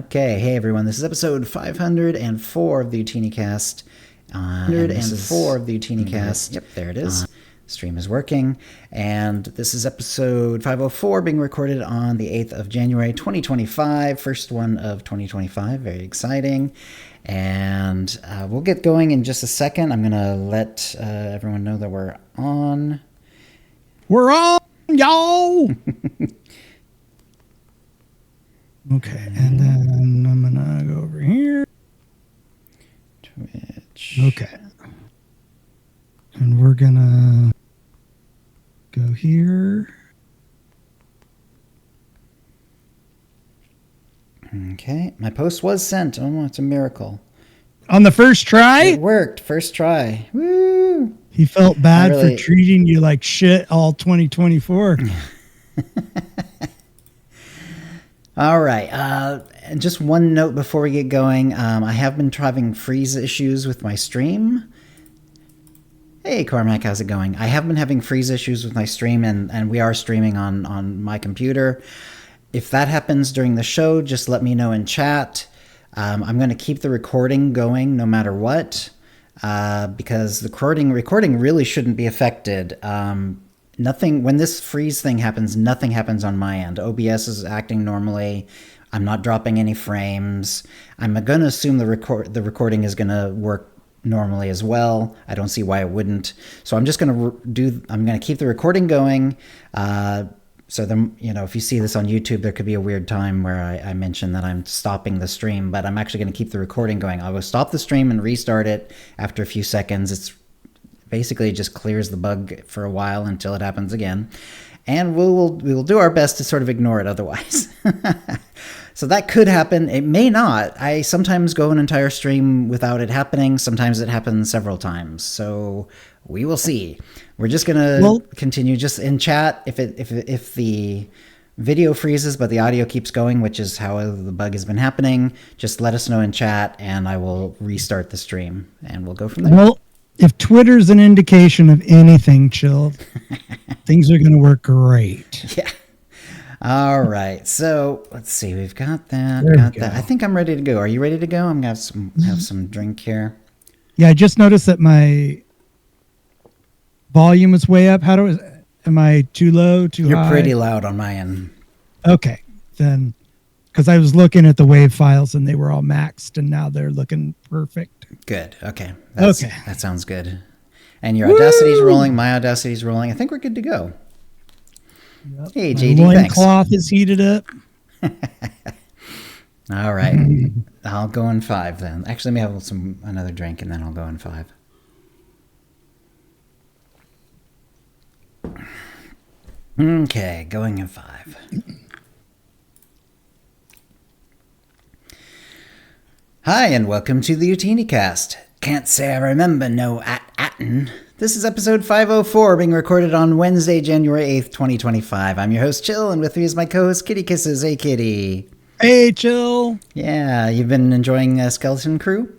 Okay, hey everyone, this is episode 504 of the OotiniCast. 504 of the OotiniCast. Yep, there it is. Stream is working. And this is episode 504 being recorded on the 8th of January 2025. First one of 2025. Very exciting. And we'll get going in just a second. I'm going to let everyone know that we're on. We're on, y'all! Okay, and then I'm gonna go over here. Twitch. Okay. And we're gonna go here. Okay, my post was sent. Oh, it's a miracle. On the first try? It worked. First try. Woo! He felt bad for treating you like shit all 2024. All right. And just one note before we get going. I have been having freeze issues with my stream. Hey, Cormac, how's it going? I have been having freeze issues with my stream, and we are streaming on my computer. If that happens during the show, just let me know in chat. I'm going to keep the recording going no matter what, because the recording really shouldn't be affected. Nothing, when this freeze thing happens, nothing happens on my end. OBS is acting normally. I'm not dropping any frames. I'm going to assume the recording is going to work normally as well. I don't see why it wouldn't. So I'm just going to keep the recording going. So then, if you see this on YouTube, there could be a weird time where I mention that I'm stopping the stream, but I'm actually going to keep the recording going. I will stop the stream and restart it after a few seconds. It's basically just clears the bug for a while until it happens again. And we will do our best to sort of ignore it otherwise. So that could happen. It may not. I sometimes go an entire stream without it happening. Sometimes it happens several times. So we will see. We're just going to continue just in chat. If the video freezes but the audio keeps going, which is how the bug has been happening, just let us know in chat and I will restart the stream and we'll go from there. Well, if Twitter's an indication of anything, Chill, things are going to work great. Yeah. All right. So let's see. We've got that. That. I think I'm ready to go. Are you ready to go? I'm going to have some drink here. Yeah, I just noticed that my volume is way up. Am I too low, too high? You're pretty loud on my end. Okay. Then, because I was looking at the wave files and they were all maxed and now they're looking perfect. Good. Okay. That sounds good. And your Audacity's rolling. My Audacity's rolling. I think we're good to go. Yep. Hey, JD, thanks. Cloth is heated up. All right. I'll go in 5 then. Actually, let me have another drink and then I'll go in 5. Okay, going in 5. Hi, and welcome to the OotiniCast. Can't say I remember no Atten. This is episode 504, being recorded on Wednesday, January 8th, 2025. I'm your host, Chill, and with me is my co-host, KittyKissz. Hey, Kitty. Hey, Chill. Yeah, you've been enjoying Skeleton Crew?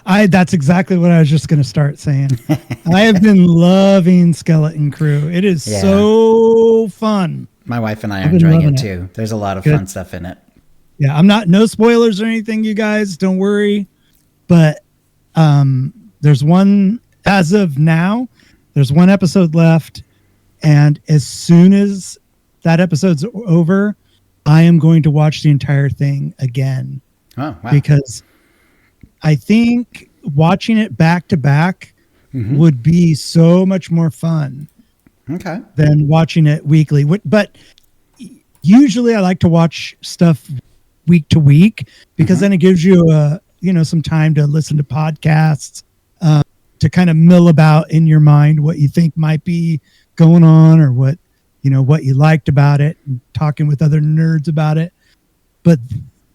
That's exactly what I was just going to start saying. I have been loving Skeleton Crew. It is so fun. My wife and I are enjoying it too. There's a lot of fun stuff in it. Yeah, no spoilers or anything, you guys. Don't worry. But there's one, as of now, there's one episode left. And as soon as that episode's over, I am going to watch the entire thing again. Oh, wow. Because I think watching it back to back would be so much more fun than watching it weekly. But usually I like to watch stuff week to week because then it gives you some time to listen to podcasts, to kind of mill about in your mind what you think might be going on or what you liked about it and talking with other nerds about it. But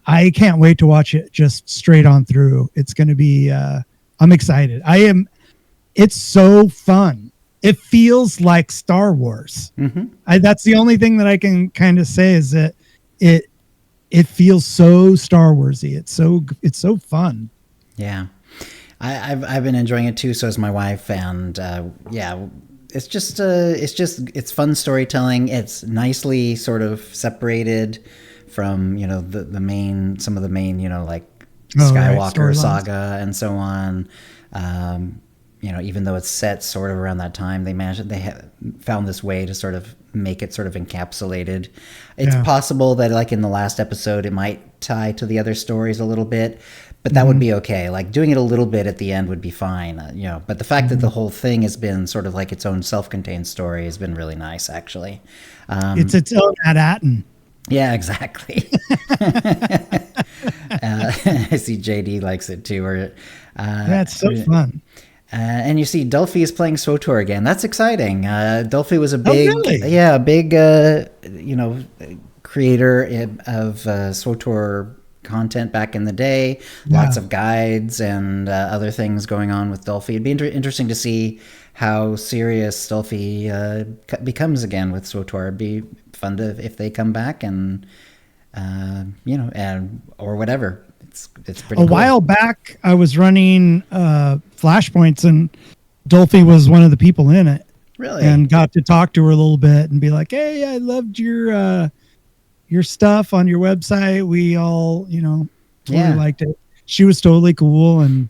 I can't wait to watch it just straight on through. It's going to be, I'm excited. It's so fun. It feels like Star Wars. That's the only thing that I can kind of say is that it feels so Star Warsy. It's so fun. Yeah. I've been enjoying it too. So has my wife. And, it's fun storytelling. It's nicely sort of separated from some of the main like Oh, Skywalker right, saga and so on. Even though it's set sort of around that time, they found this way to sort of make it sort of encapsulated. It's possible that like in the last episode it might tie to the other stories a little bit, but that would be okay. Like doing it a little bit at the end would be fine, But the fact that the whole thing has been sort of like its own self-contained story has been really nice, actually. It's its own Ad-Atten. Yeah, exactly. I see JD likes it too. It's so fun. And you see Delphi is playing SWTOR again. That's exciting. Delphi was a big, creator of SWTOR content back in the day. Lots of guides and other things going on with Delphi. It'd be interesting to see how serious Delphi becomes again with SWTOR. It'd be fun if they come back and or whatever. It's pretty cool. While back, I was running Flashpoints, and Dolphy was one of the people in it. Really? And got to talk to her a little bit and be like, "Hey, I loved your stuff on your website. We all, totally liked it." She was totally cool, and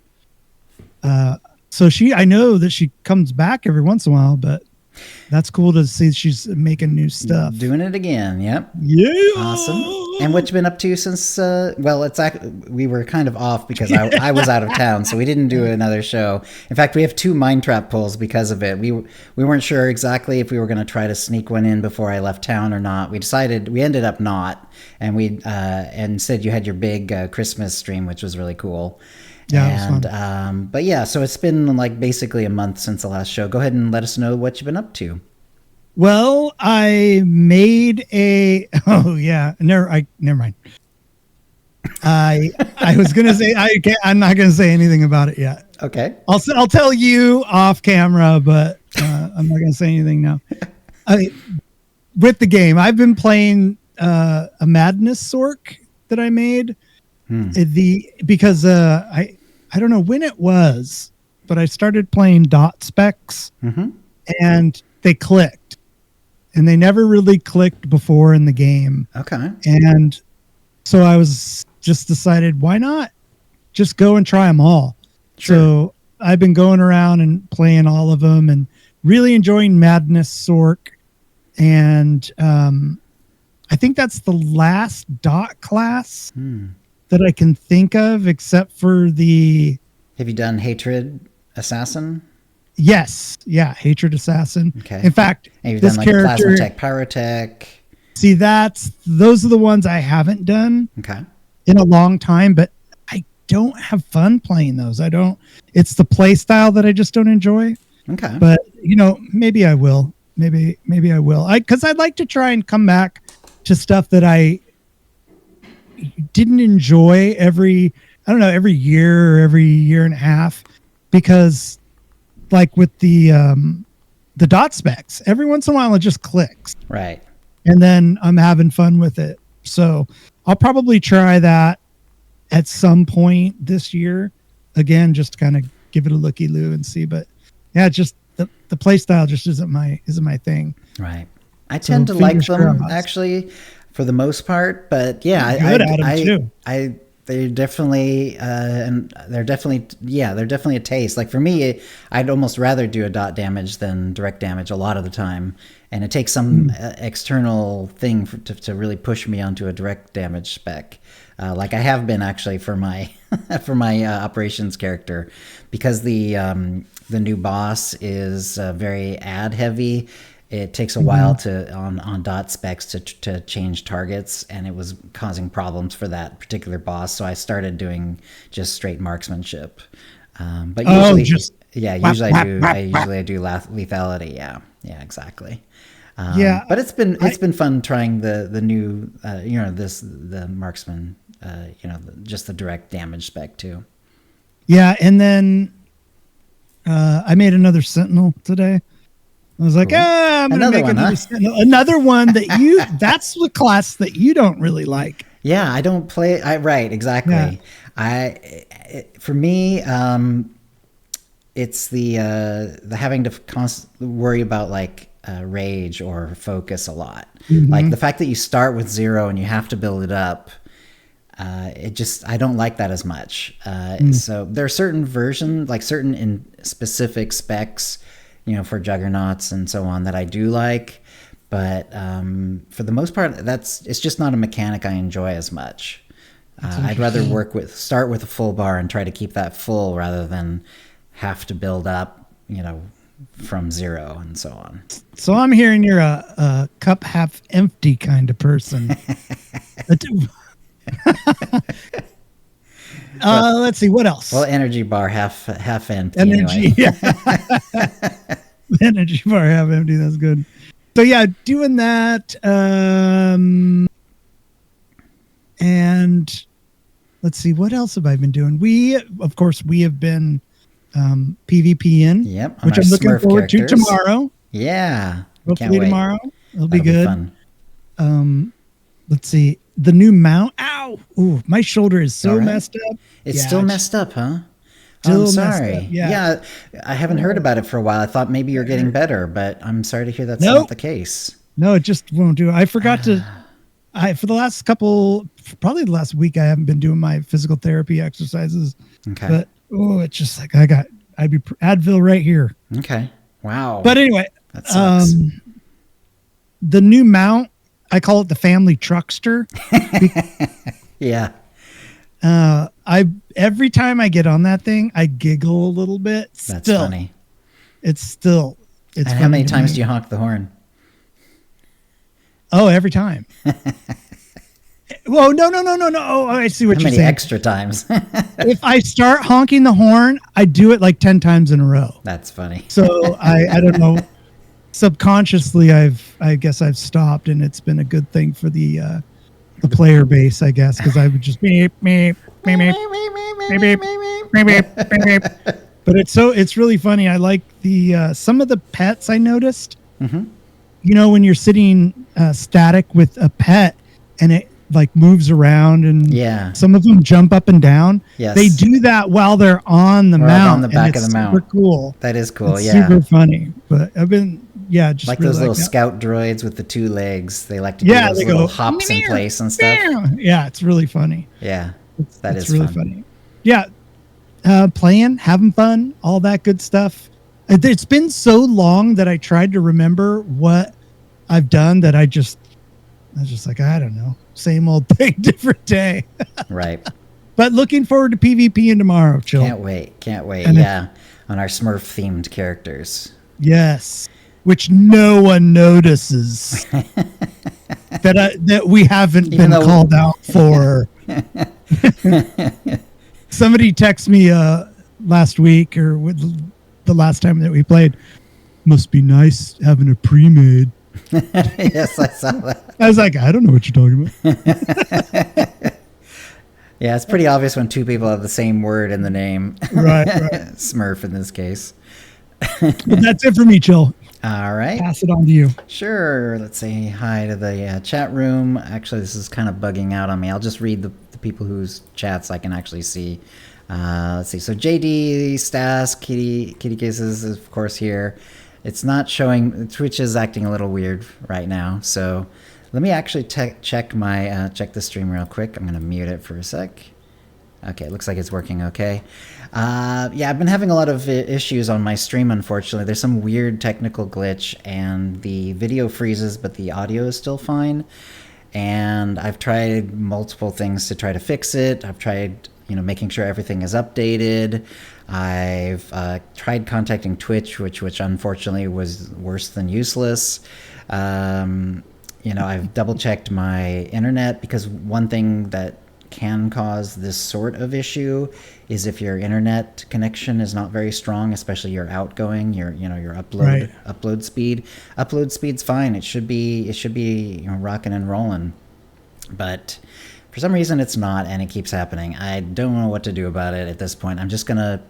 so I know that she comes back every once in a while, but that's cool to see she's making new stuff. Doing it again. Yep. Yeah. Awesome. And what you been up to since, we were kind of off because I was out of town, so we didn't do another show. In fact, we have 2 Mind Trap polls because of it. We weren't sure exactly if we were going to try to sneak one in before I left town or not. We ended up not, and and said you had your big Christmas stream, which was really cool. Yeah, and but yeah, so it's been like basically a month since the last show. Go ahead and let us know what you've been up to. Well, I made never mind. I was gonna say I'm not gonna say anything about it yet. Okay. I'll tell you off camera, but I'm not gonna say anything now. With the game, I've been playing a Madness Sork that I made. Because I don't know when it was, but I started playing dot specs and they clicked, and they never really clicked before in the game. Okay. And so I was just decided, why not just go and try them all? Sure. So I've been going around and playing all of them and really enjoying Madness Sork. And I think that's the last dot class that I can think of, except for the... Have you done Hatred Assassin? Yes. Yeah, Hatred Assassin. Okay. In fact, and you've this done like character... Plasmatech, Pyrotech. See, those are the ones I haven't done in a long time, but I don't have fun playing those. It's the play style that I just don't enjoy. Okay. But, maybe I will. Maybe I will. Because I'd like to try and come back to stuff that I didn't enjoy every year or every year and a half, because like with the dot specs, every once in a while it just clicks. Right. And then I'm having fun with it. So I'll probably try that at some point this year again, just to kind of give it a looky-loo and see. But yeah, just the play style just isn't my thing. Right. I tend to like them actually, for the most part, but yeah, they're definitely they're definitely a taste. Like for me, I'd almost rather do a dot damage than direct damage a lot of the time, and it takes some external thing to really push me onto a direct damage spec. Like I have been actually for my operations character, because the new boss is very ad heavy. It takes a while on dot specs to change targets, and it was causing problems for that particular boss. So I started doing just straight marksmanship. But usually, usually I do lethality. Yeah, exactly. But it's been fun trying the new the marksman, just the direct damage spec too. Yeah, and then I made another Sentinel today. I was like, I'm going to make another one that that's the class that you don't really like. Yeah, I don't play. Right, exactly. Yeah. For me, it's the having to constantly worry about like rage or focus a lot. Mm-hmm. Like the fact that you start with 0 and you have to build it up. I don't like that as much. So there are certain versions, like certain in specific specs, for juggernauts and so on that I do like. But for the most part, it's just not a mechanic I enjoy as much. I'd rather start with a full bar and try to keep that full rather than have to build up, from 0 and so on. So I'm hearing you're a cup half empty kind of person. Let's see what else. Well, energy bar half empty. Energy, anyway. Energy bar half empty. That's good. So yeah, doing that. And let's see what else have I been doing. We have been PvPing. Yep. Which I'm looking forward to tomorrow. Yeah. Hopefully tomorrow it'll be good. Be fun. Let's see. The new mount. Ow! Ooh, my shoulder is so messed up. It's still messed up, huh? Still I'm sorry. Messed up. Yeah, I haven't heard about it for a while. I thought maybe you're getting better, but I'm sorry to hear that's not the case. No, it just won't do. I forgot to. For the last probably the last week, I haven't been doing my physical therapy exercises. Okay. But it's just like I'd be Advil right here. Okay. Wow. But anyway, that sucks. The new mount. I call it the family truckster. Yeah. Every time I get on that thing, I giggle a little bit. That's funny. It's and how many times do you honk the horn? Oh, every time. Whoa, no. Oh, I see what you're saying. How many extra times? If I start honking the horn, I do it like 10 times in a row. That's funny. So I don't know. Subconsciously, I guess I've stopped, and it's been a good thing for the player base, I guess, because I would just beep beep beep beep beep beep beep beep beep. But it's really funny. I like the some of the pets I noticed. Mm-hmm. When you're sitting static with a pet, and it like moves around, and some of them jump up and down. Yes. They do that while they're on the mount. On the back of the mount. Super cool. That is cool. It's super funny. But I've been just like really those little scout droids with the 2 legs. They like to do those they little go, hops in place and stuff. Yeah, it's really funny. Yeah, it's really funny. Yeah, playing, having fun, all that good stuff. It's been so long that I tried to remember what I've done that I was just like, I don't know, same old thing, different day. Right. But looking forward to PvP tomorrow, Chill. Can't wait. And on our Smurf themed characters. Yes. Which no one notices that we haven't been called out for. Somebody texted me last week or the last time that we played. Must be nice having a pre-made. Yes, I saw that. I was like, I don't know what you're talking about. Yeah, it's pretty obvious when 2 people have the same word in the name. Right. Smurf in this case. Well, that's it for me, Chill. All right. Pass it on to you. Sure. Let's say hi to the chat room. Actually, this is kind of bugging out on me. I'll just read the people whose chats I can actually see. Let's see. So JD, Stas, KittyKissz is of course here. It's not showing. Twitch is acting a little weird right now. So let me actually check the stream real quick. I'm gonna mute it for a sec. Okay, it looks like it's working okay. I've been having a lot of issues on my stream, unfortunately. There's some weird technical glitch, and the video freezes, but the audio is still fine. And I've tried multiple things to try to fix it. I've tried, making sure everything is updated. I've tried contacting Twitch, which unfortunately was worse than useless. I've double-checked my internet, because one thing that can cause this sort of issue is if your internet connection is not very strong, especially your outgoing, your upload speed. Upload speed's fine. It should be rocking and rolling. But for some reason it's not, and it keeps happening. I don't know what to do about it at this point. I'm just gonna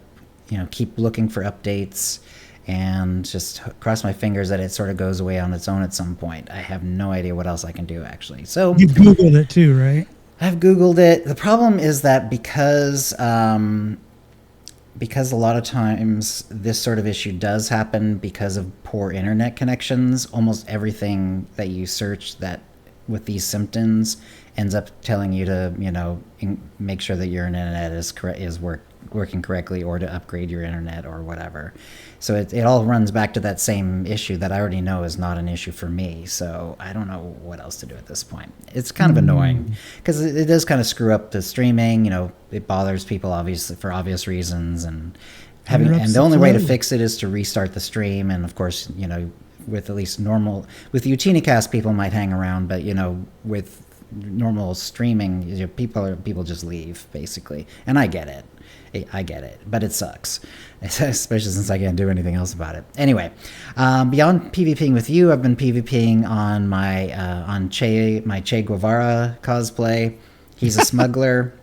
keep looking for updates and just cross my fingers that it sort of goes away on its own at some point. I have no idea what else I can do, actually. So you Googled it too, right? I've Googled it. The problem is that because because a lot of times this sort of issue does happen because of poor internet connections, almost everything that you search that with these symptoms ends up telling you to, make sure that your internet is working correctly, or to upgrade your internet or whatever. So it all runs back to that same issue that I already know is not an issue for me. So I don't know what else to do at this point. It's kind of annoying because it does kind of screw up the streaming. It bothers people obviously for obvious reasons, and the only way to fix it is to restart the stream. And of course, with at least with OotiniCast, people might hang around, but with normal streaming, people just leave basically, and I get it. But it sucks, especially since I can't do anything else about it. Anyway, beyond PvPing with you, I've been PvPing on my Che Guevara cosplay. He's a smuggler.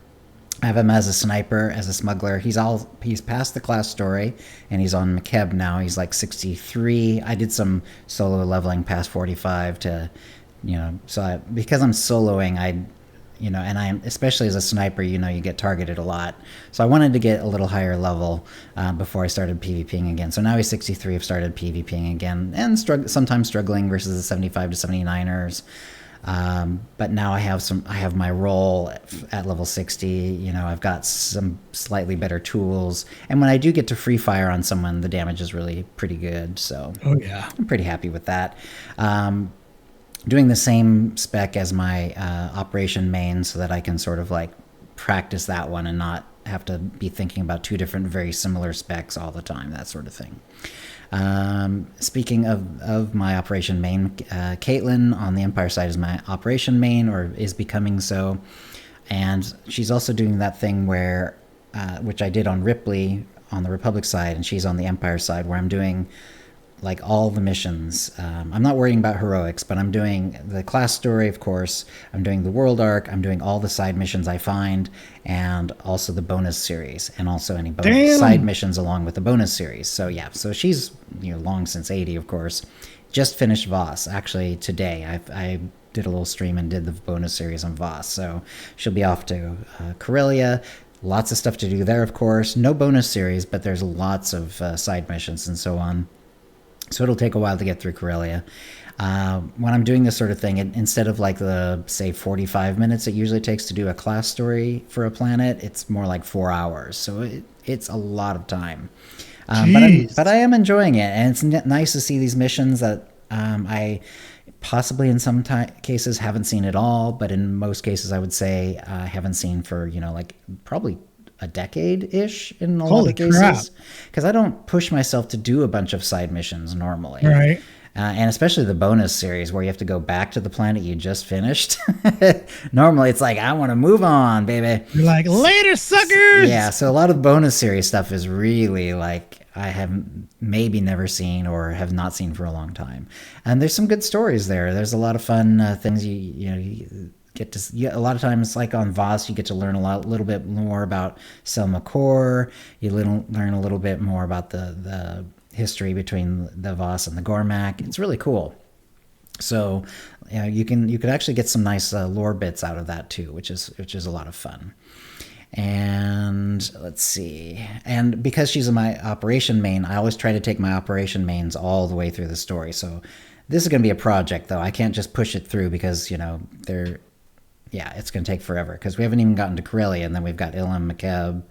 I have him as a sniper, as a smuggler. He's past the class story, and he's on McKeb now. He's like 63. I did some solo leveling past 45 to, because I'm soloing, and I'm, especially as a sniper, you get targeted a lot. So I wanted to get a little higher level before I started PvPing again. So now he's 63. I've started PvPing again, and sometimes struggling versus the 75 to 79ers. But now I have my role at level 60. I've got some slightly better tools, and when I do get to free fire on someone, the damage is really pretty good. So I'm pretty happy with that. Doing the same spec as my operation main so that I can sort of like practice that one and not have to be thinking about two different very similar specs all the time, that sort of thing. Speaking of my operation main, Caitlin on the Empire side is my operation main, or is becoming so, and she's also doing that thing where which I did on Ripley on the Republic side, and she's on the Empire side, where I'm doing like all the missions. I'm not worrying about heroics, but I'm doing the class story, of course. I'm doing the world arc. I'm doing all the side missions I find, and also the bonus series, and also any bonus side missions along with the bonus series. So yeah, so she's long since 80, of course. Just finished Voss actually today. I did a little stream and did the bonus series on Voss. So she'll be off to Corellia. Lots of stuff to do there, of course. No bonus series, but there's lots of side missions and so on. So it'll take a while to get through Corellia. When I'm doing this sort of thing, instead of like the, say, 45 minutes it usually takes to do a class story for a planet, it's more like 4 hours. So it's a lot of time. But I am enjoying it, and it's nice to see these missions that I possibly in some cases haven't seen at all, but in most cases I would say I haven't seen for, like probably a decade-ish in a lot of cases, because I don't push myself to do a bunch of side missions normally. Right. And especially the bonus series where you have to go back to the planet you just finished. Normally it's like, I want to move on, baby. You're like, later, suckers! Yeah, so a lot of bonus series stuff is really like I have maybe never seen or have not seen for a long time. And there's some good stories there. There's a lot of fun things you get to, a lot of times, like on Voss, you get to learn a little bit more about Selma Core. You learn a little bit more about the history between the Voss and the Gormak. It's really cool. So you could actually get some nice lore bits out of that too, which is a lot of fun. And let's see. And because she's in my operation main, I always try to take my operation mains all the way through the story. So this is going to be a project, though. I can't just push it through because it's going to take forever, because we haven't even gotten to Corellia, and then we've got Ilum, McKeb,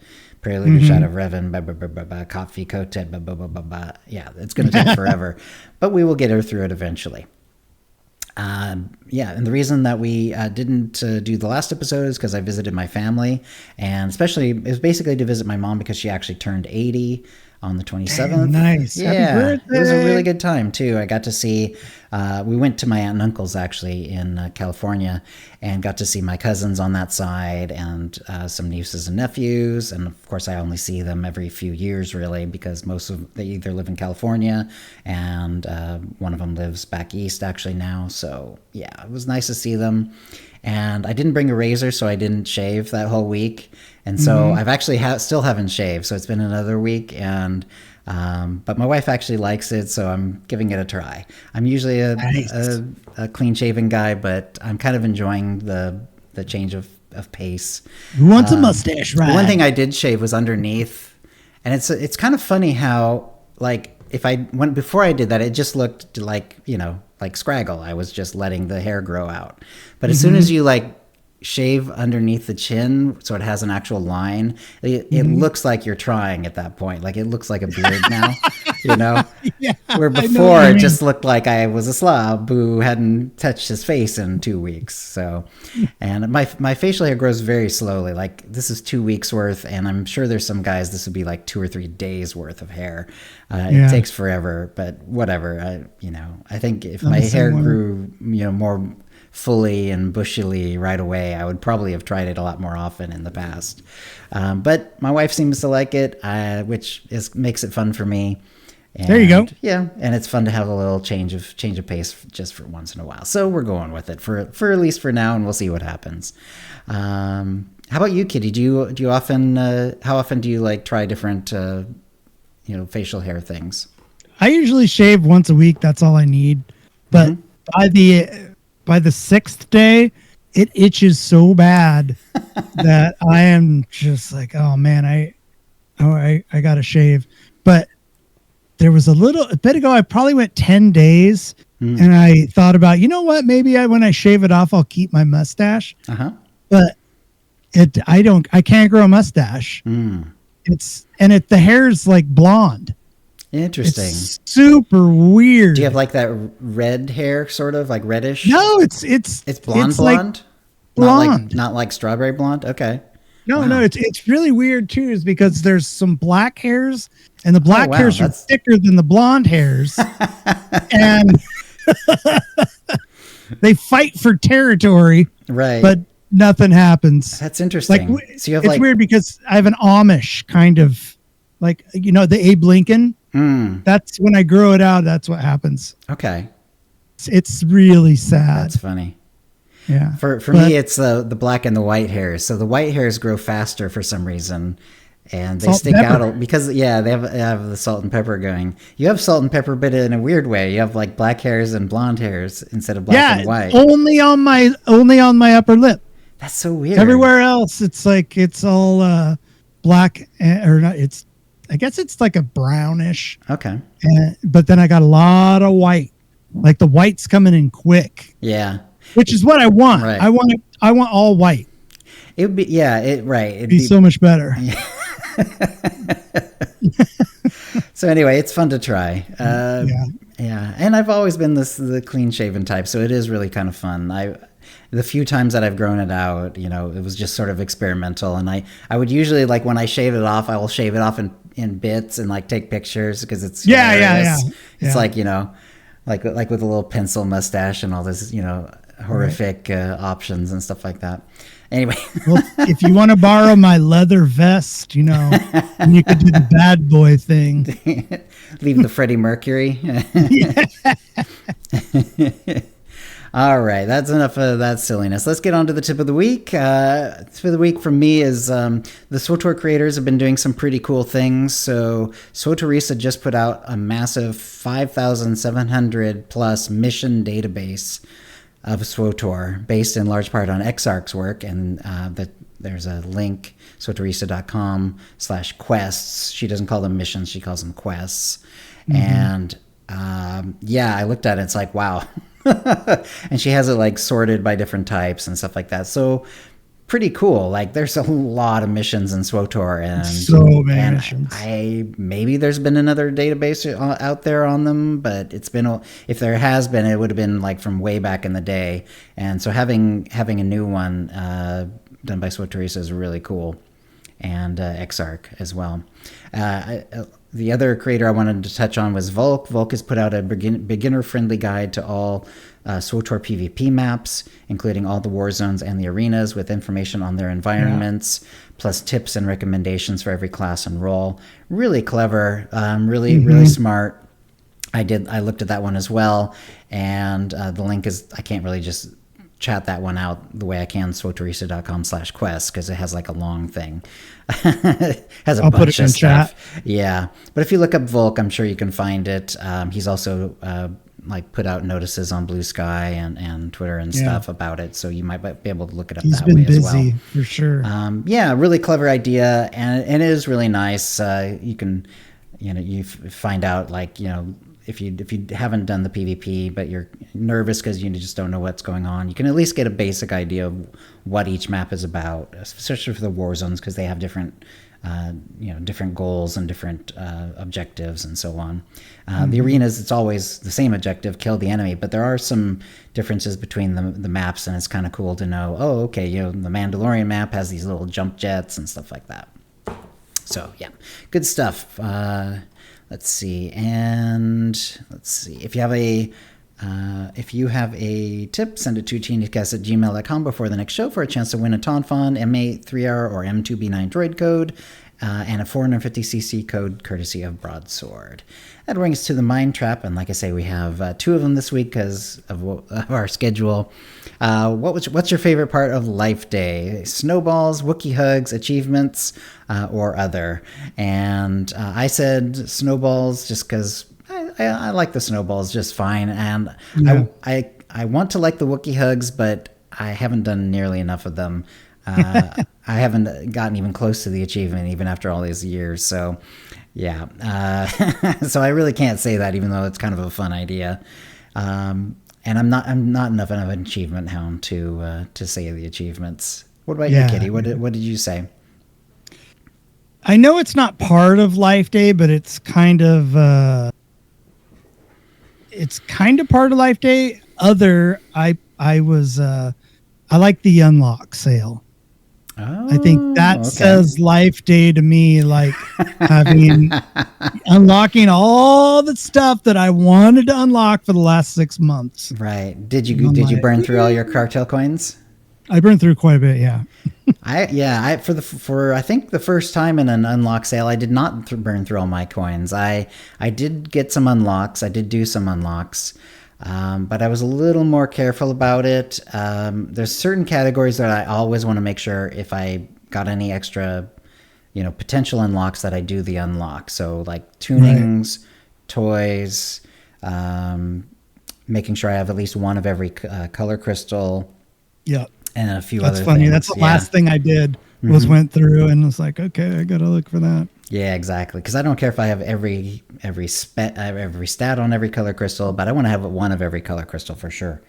Prelude to Shadow of Revan, Kotfi, Kotet, yeah, it's going to take forever, but we will get her through it eventually. And the reason that we didn't do the last episode is because I visited my family, and especially it was basically to visit my mom because she actually turned 80 on the 27th. Damn, nice. Yeah, happy birthday. It was a really good time too. I got to see, we went to my aunt and uncle's actually in California, and got to see my cousins on that side, and some nieces and nephews. And of course I only see them every few years really, because they either live in California, and one of them lives back east actually now. So yeah, it was nice to see them. And I didn't bring a razor, so I didn't shave that whole week. And so I've actually still haven't shaved. So it's been another week. And but my wife actually likes it, so I'm giving it a try. I'm usually a clean-shaven guy, but I'm kind of enjoying the change of pace. Who wants a mustache, right? One thing I did shave was underneath, And it's kind of funny how, like, before I did that, it just looked like, like Scraggle. I was just letting the hair grow out. But as soon as you like shave underneath the chin so it has an actual line, it looks like you're trying at that point. Like, it looks like a beard now, Yeah, where before it just looked like I was a slob who hadn't touched his face in 2 weeks. So, and my facial hair grows very slowly. Like, this is 2 weeks worth, and I'm sure there's some guys this would be like 2 or 3 days worth of hair. It takes forever, but whatever. I think if my hair grew more fully and bushily right away, I would probably have tried it a lot more often in the past. But my wife seems to like it, which makes it fun for me. And, there you go. Yeah, and it's fun to have a little change of pace just for once in a while. So we're going with it for at least for now, and we'll see what happens. How about you, Kitty? Do you often? How often do you like try different facial hair things? I usually shave once a week. That's all I need. But by the 6th day, it itches so bad that I am just like, oh man, I gotta shave. But there was a bit ago, I probably went 10 days and I thought about, what, maybe when I shave it off, I'll keep my mustache. But I can't grow a mustache. The hair's like blonde. Interesting. It's super weird. Do you have like that red hair, sort of like reddish? No, it's blonde. Like blonde. Not like strawberry blonde. Okay. No, wow. No, it's really weird too, is because there's some black hairs, and the black hairs are thicker than the blonde hairs, and they fight for territory. Right. But nothing happens. That's interesting. Like, so you have it's weird because I have an Amish kind of, like, the Abe Lincoln. That's when I grow it out. That's what happens. Okay. It's really sad. That's funny. Yeah. For me, it's the black and the white hairs. So the white hairs grow faster for some reason, and they stick out because they have the salt and pepper going. You have salt and pepper, but in a weird way. You have like black hairs and blonde hairs instead of black and white. Only on my upper lip. That's so weird. Everywhere else, it's like it's all black or not. I guess it's like a brownish. Okay. But then I got a lot of white. Like the white's coming in quick. Yeah. Which is what I want. Right. I want all white. It would be It'd be so much better. Yeah. So anyway, it's fun to try. Yeah. And I've always been the clean shaven type, so it is really kind of fun. The few times that I've grown it out, it was just sort of experimental. And I would usually, like, when I shave it off, I will shave it off in bits and like take pictures because it's hilarious. It's like, like with a little pencil mustache and all this, horrific options and stuff like that. Anyway. Well, if you want to borrow my leather vest, and you could do the bad boy thing. Leave the Freddie Mercury. All right, that's enough of that silliness. Let's get on to the tip of the week. Tip of the week from me is the SWTOR creators have been doing some pretty cool things. So SWTORista just put out a massive 5,700 plus mission database of SWTOR, based in large part on Exarch's work, and there's a link, SWTORista.com/quests. She doesn't call them missions, she calls them quests. And I looked at it, it's like, wow. And she has it like sorted by different types and stuff like that. So pretty cool. Like, there's a lot of missions in SWTOR, and so many missions. Maybe there's been another database out there on them, but if there has been, it would have been like from way back in the day. And so having a new one done by SWTORista is really cool, and Exarch as well. The other creator I wanted to touch on was Volk. Volk has put out a beginner-friendly guide to all SWTOR PvP maps, including all the war zones and the arenas, with information on their environments, plus tips and recommendations for every class and role. Really clever, really smart. I looked at that one as well, and the link is, I can't really just chat that one out the way I can, swotorista.com/quest, because it has like a long thing. Has a I'll bunch put it of in stuff. chat. Yeah. But if you look up Volk, I'm sure you can find it. He's also like put out notices on Blue Sky and Twitter and stuff about it. So you might be able to look it up He's that been way busy, as well. for sure. Yeah, really clever idea. And it is really nice. You can, you find out like, if you haven't done the PvP, but you're nervous because you just don't know what's going on, you can at least get a basic idea of what each map is about, especially for the war zones, because they have different, different goals and different objectives and so on. The arenas, it's always the same objective, kill the enemy, but there are some differences between the maps, and it's kind of cool to know, oh, okay, the Mandalorian map has these little jump jets and stuff like that. So, yeah, good stuff. Let's see. If you have a tip, send it to OotiniCast@gmail.com before the next show for a chance to win a Tonfon MA3R or M2B9 droid code and a 450cc code courtesy of Broadsword. That brings us to the Mind Trap, and like I say, we have 2 of them this week because of our schedule. What's your favorite part of Life Day? Snowballs, Wookiee hugs, achievements, or other? And I said snowballs just because I like the snowballs just fine, and I want to like the Wookiee hugs, but I haven't done nearly enough of them. I haven't gotten even close to the achievement even after all these years, so yeah. So I really can't say that, even though it's kind of a fun idea. And I'm not enough of an achievement hound to say the achievements. What about you, Kitty? What did you say? I know it's not part of Life Day, but it's kind of part of Life Day. I like the unlock sale. Oh, I think that says Life Day to me, like unlocking all the stuff that I wanted to unlock for the last 6 months. Right. Did you burn through all your cartel coins? I burned through quite a bit, yeah. For I think the first time in an unlock sale, I did not burn through all my coins. I did get some unlocks. I did do some unlocks. But I was a little more careful about it. There's certain categories that I always want to make sure if I got any extra, potential unlocks that I do the unlock. So like tunings, toys, making sure I have at least one of every color crystal. Yep. And a few That's other funny. things. That's the last thing I did was went through and was like, okay, I got to look for that. Yeah, exactly. Because I don't care if I have every stat on every color crystal, but I want to have one of every color crystal for sure.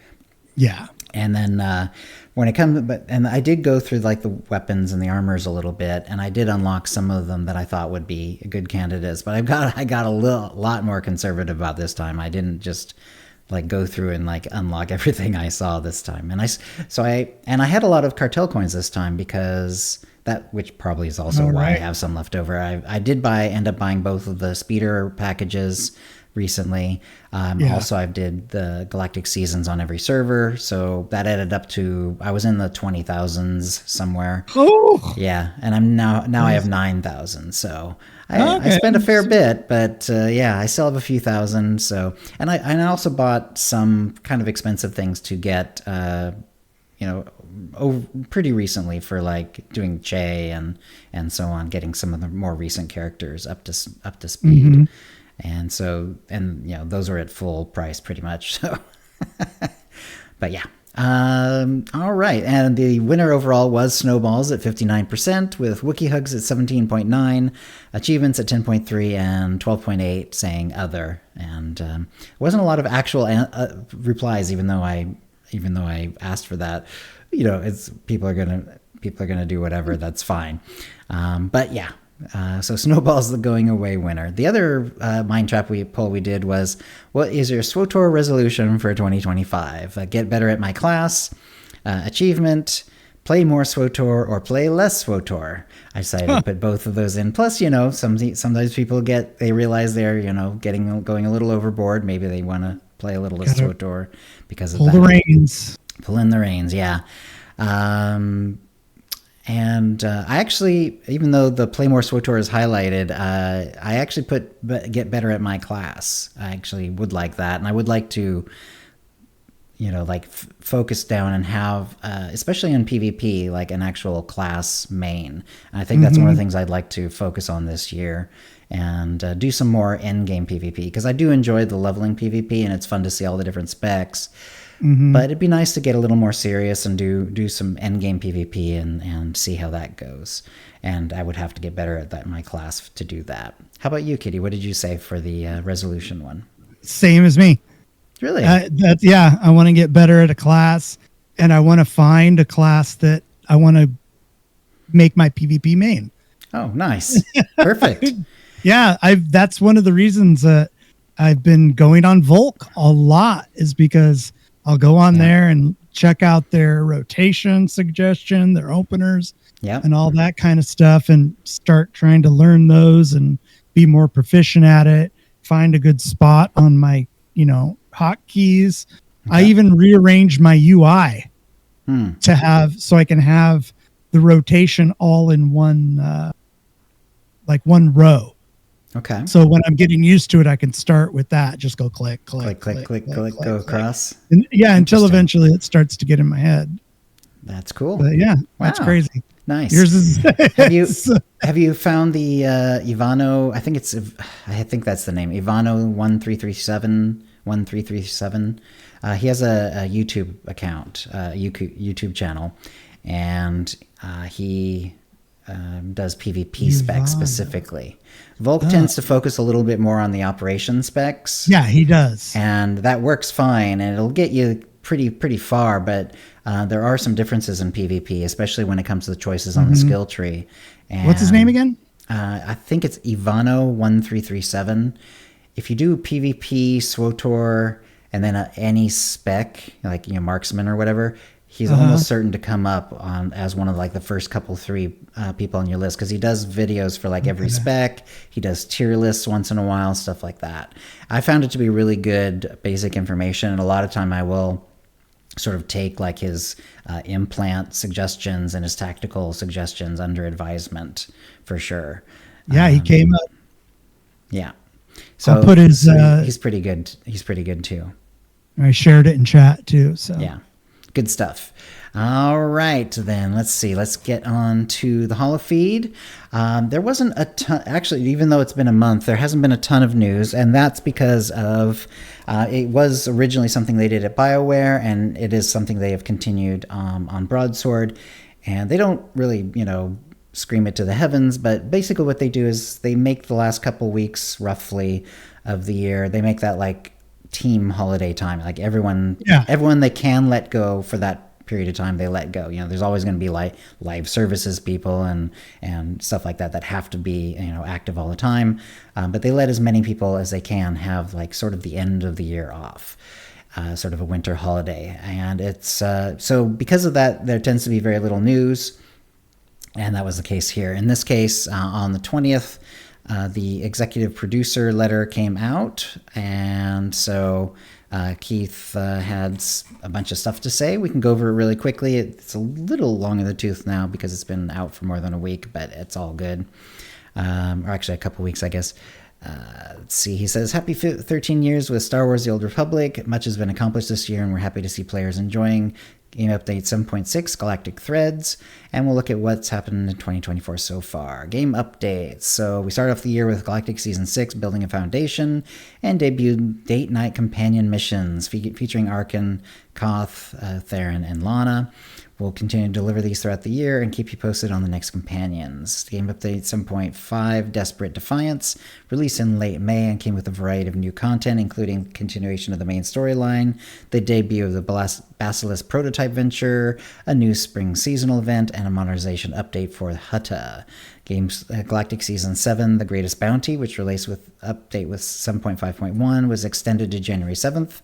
Yeah. And then when it comes, and I did go through like the weapons and the armors a little bit, and I did unlock some of them that I thought would be good candidates. But I got a lot more conservative about this time. I didn't just like go through and like unlock everything I saw this time. And I had a lot of cartel coins this time because which probably is also why I have some left over. I did end up buying both of the speeder packages recently. Also, I did the Galactic Seasons on every server, so that added up to, I was in the 20,000s somewhere. Oh, yeah, and I'm now I have 9,000. So I spent a fair bit, but I still have a few thousand. So and I also bought some kind of expensive things to get. Pretty recently for like doing Che and so on, getting some of the more recent characters up to speed, and so those are at full price pretty much. So, but yeah, all right, and the winner overall was Snowballs at 59%, with Wookiee Hugs at 17.9, Achievements at 10.3, and 12.8 saying Other, and wasn't a lot of actual replies, even though I asked for that. It's people are gonna do whatever. That's fine. But yeah, so Snowball's the going away winner. The other mind trap poll we did was, what is your SWTOR resolution for 2025? Get better at my class, achievement, play more SWTOR, or play less SWTOR. I decided to put both of those in. Plus, sometimes people they realize they're going a little overboard. Maybe they want to play a little less SWTOR because of that. Pull the reins. Pull in the reins, yeah. And I actually, even though the Play More SWTOR is highlighted, I actually put get better at my class. I actually would like that, and I would like to, like focus down and have, especially in PvP, like an actual class main. And I think that's one of the things I'd like to focus on this year, and do some more end-game PvP, because I do enjoy the leveling PvP, and it's fun to see all the different specs. But it'd be nice to get a little more serious and do some end-game PvP and see how that goes. And I would have to get better at that in my class to do that. How about you, Kitty? What did you say for the resolution one? Same as me. Really? I want to get better at a class, and I want to find a class that I want to make my PvP main. Oh, nice. Perfect. Yeah, that's one of the reasons that I've been going on Volk a lot, is because I'll go on there and check out their rotation suggestion, their openers, and all that kind of stuff, and start trying to learn those and be more proficient at it, find a good spot on my, hotkeys. I even rearranged my UI to have, so I can have the rotation all in one, like one row. Okay. So when I'm getting used to it, I can start with that. Just go click, go across. And until eventually it starts to get in my head. That's cool. But that's crazy. Nice. Yours is have you found the Ivano? I think that's the name. Ivano 1337. He has a YouTube account, YouTube channel, and he does PvP specs specifically. Volk tends to focus a little bit more on the operation specs. Yeah, he does. And that works fine, and it'll get you pretty far, but there are some differences in PvP, especially when it comes to the choices on the skill tree. And what's his name again? I think it's Ivano 1337. If you do PvP, SWTOR, and then any spec, like marksman or whatever, he's almost certain to come up on as one of like the first three people on your list, because he does videos for like every spec. He does tier lists once in a while, stuff like that. I found it to be really good basic information, and a lot of time I will sort of take like his implant suggestions and his tactical suggestions under advisement for sure. Yeah, he came up. Yeah. So I'll put his. He's pretty good. He's pretty good too. I shared it in chat too. So yeah, good stuff. All right, then let's see. Let's get on to the holo feed. There wasn't a ton, actually, even though it's been a month, there hasn't been a ton of news, and that's because of it was originally something they did at BioWare, and it is something they have continued on Broadsword, and they don't really, scream it to the heavens, but basically what they do is they make the last couple weeks roughly of the year, they make that like team holiday time, like everyone they can let go for that period of time, they let go. There's always going to be like live services people and stuff like that have to be active all the time, but they let as many people as they can have like sort of the end of the year off, sort of a winter holiday. And it's so because of that, there tends to be very little news, and that was the case here. In this case, on the 20th, the executive producer letter came out, and so Keith had a bunch of stuff to say. We can go over it really quickly. It's a little long in the tooth now because it's been out for more than a week, but it's all good. Or actually a couple weeks, I guess. Let's see. He says, happy 13 years with Star Wars The Old Republic. Much has been accomplished this year, and we're happy to see players enjoying Game Update 7.6 Galactic Threads, and we'll look at what's happened in 2024 so far. Game updates. So we start off the year with Galactic Season 6, Building a Foundation, and debuted Date Night Companion Missions featuring Arkin, Koth, Theron, and Lana. We'll continue to deliver these throughout the year and keep you posted on the next companions. Game Update 7.5, Desperate Defiance, released in late May and came with a variety of new content, including continuation of the main storyline, the debut of the Basilisk prototype venture, a new spring seasonal event, and a modernization update for Hutta. Galactic Season 7, The Greatest Bounty, which released with update with 7.5.1, was extended to January 7th,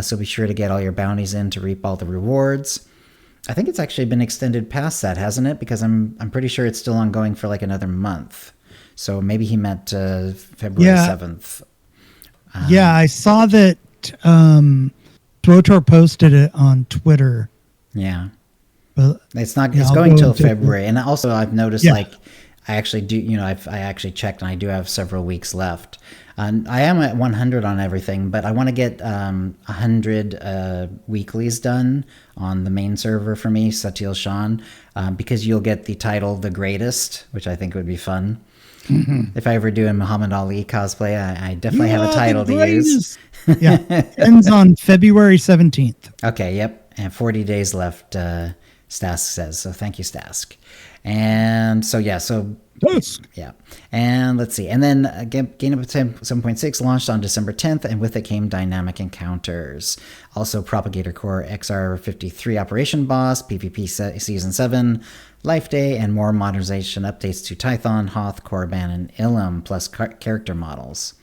so be sure to get all your bounties in to reap all the rewards. I think it's actually been extended past that, hasn't it? Because I'm pretty sure it's still ongoing for like another month. So maybe he meant February 7th. I saw that SWTOR posted it on Twitter. Yeah. But it's not. It's going till February. And also I've noticed like I actually do, I actually checked and I do have several weeks left. I am at 100 on everything, but I want to get 100 weeklies done on the main server for me, Satil Shan, because you'll get the title The Greatest, which I think would be fun. Mm-hmm. If I ever do a Muhammad Ali cosplay, I definitely have a title to use. Yeah, ends on February 17th. Okay, yep, and 40 days left, Stask says. So thank you, Stask. And so, yeah, yeah. And let's see. And then Game Up 7.6 launched on December 10th, and with it came Dynamic Encounters. Also, Propagator Core XR53 Operation Boss, PvP Season 7, Life Day, and more modernization updates to Tython, Hoth, Korriban, and Ilum, plus character models.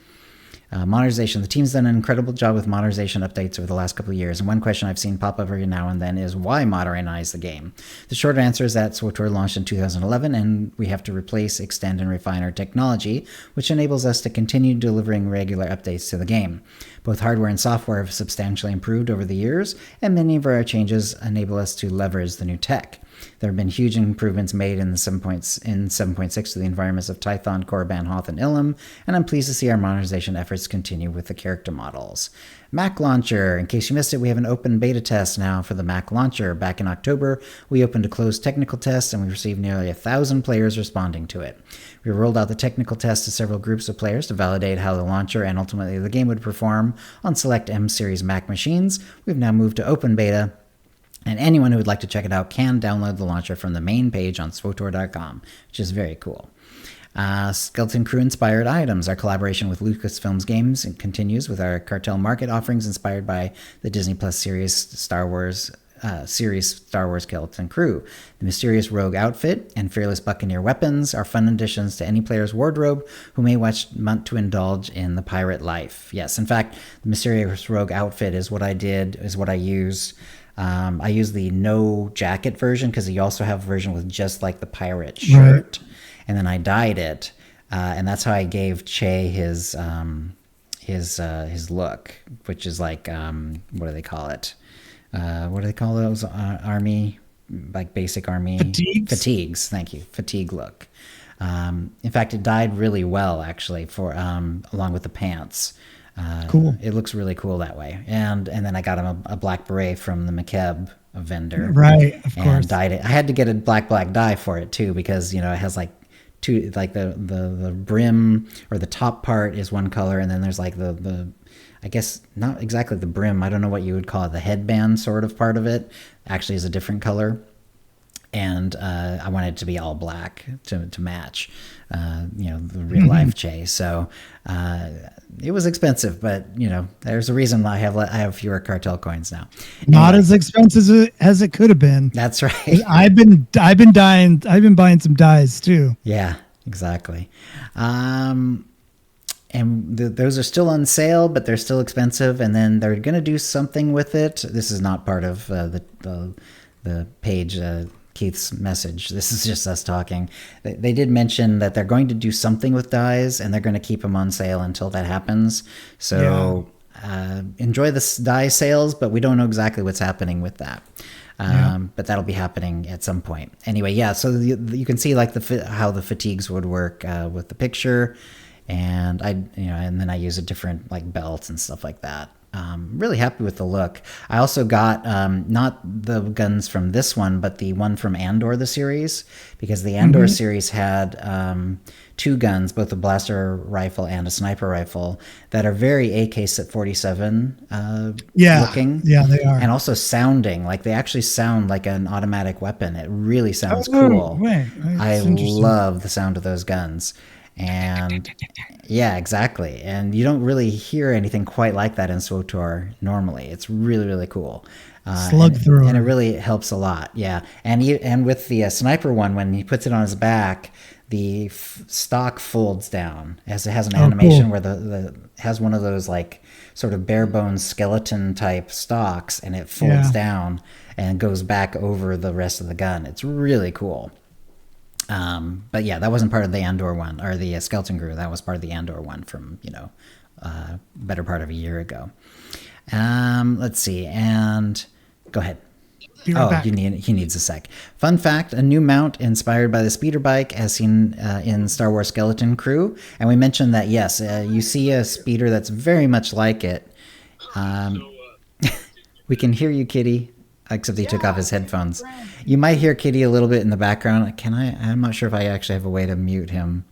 Modernization. The team's done an incredible job with modernization updates over the last couple of years, and one question I've seen pop up every now and then is why modernize the game? The short answer is that SWTOR launched in 2011, and we have to replace, extend, and refine our technology, which enables us to continue delivering regular updates to the game. Both hardware and software have substantially improved over the years, and many of our changes enable us to leverage the new tech. There have been huge improvements made in 7.6 to the environments of Tython, Korriban, Hoth, and Ilum, and I'm pleased to see our modernization efforts continue with the character models. Mac Launcher. In case you missed it, we have an open beta test now for the Mac Launcher. Back in October, we opened a closed technical test, and we received nearly 1,000 players responding to it. We rolled out the technical test to several groups of players to validate how the launcher and ultimately the game would perform on select M-series Mac machines. We've now moved to open beta, and anyone who would like to check it out can download the launcher from the main page on SWTOR.com, which is very cool. Skeleton Crew inspired items. Our collaboration with Lucasfilms Games continues with our cartel market offerings inspired by the Disney Plus series Star Wars Skeleton Crew. The mysterious rogue outfit and fearless buccaneer weapons are fun additions to any player's wardrobe who may want to indulge in the pirate life. Yes, in fact, the mysterious rogue outfit is what I used. I use the no jacket version because you also have a version with just like the pirate shirt, right. And then I dyed it, and that's how I gave Che his look, which is like what do they call it? What do they call those army, like basic army fatigues? Thank you, fatigue look. In fact, it dyed really well actually for along with the pants. Cool. It looks really cool that way. And then I got him a black beret from the McKeb vendor. Right, of course. And dyed it. I had to get a black dye for it too because it has like two, like the brim or the top part is one color, and then there's like the I guess not exactly the brim. I don't know what you would call it. The headband sort of part of it actually is a different color. And I wanted it to be all black to match, the real life Che. So it was expensive, but there's a reason I have fewer cartel coins now. Not as expensive as it could have been. That's right. I've been buying some dyes too. Yeah, exactly. And those are still on sale, but they're still expensive. And then they're going to do something with it. This is not part of the page. Keith's message. This is just us talking. They did mention that they're going to do something with dyes, and they're going to keep them on sale until that happens. So enjoy the dye sales, but we don't know exactly what's happening with that. But that'll be happening at some point. Anyway, yeah. So you can see like how the fatigues would work with the picture, and and then I use a different like belt and stuff like that. Really happy with the look. I also got not the guns from this one, but the one from Andor, the series, because the Andor series had two guns, both a blaster rifle and a sniper rifle, that are very AK-47 looking. Yeah, they are. And also sounding, like they actually sound like an automatic weapon. It really sounds cool. I love the sound of those guns. And yeah, exactly. And you don't really hear anything quite like that in SWTOR normally. It's really, really cool. Slug through. And it really helps a lot. Yeah. And with the sniper one, when he puts it on his back, the stock folds down as it has an animation where the has one of those like sort of bare bones skeleton type stocks, and it folds down and goes back over the rest of the gun. It's really cool. But yeah, that wasn't part of the Andor one or the Skeleton Crew. That was part of the Andor one from, better part of a year ago. Let's see. And go ahead. Be right back. He needs a sec. Fun fact, a new mount inspired by the speeder bike as seen in Star Wars Skeleton Crew. And we mentioned that, yes, you see a speeder that's very much like it. We can hear you, Kitty, except he took off his headphones. You might hear Kitty a little bit in the background. I'm not sure if I actually have a way to mute him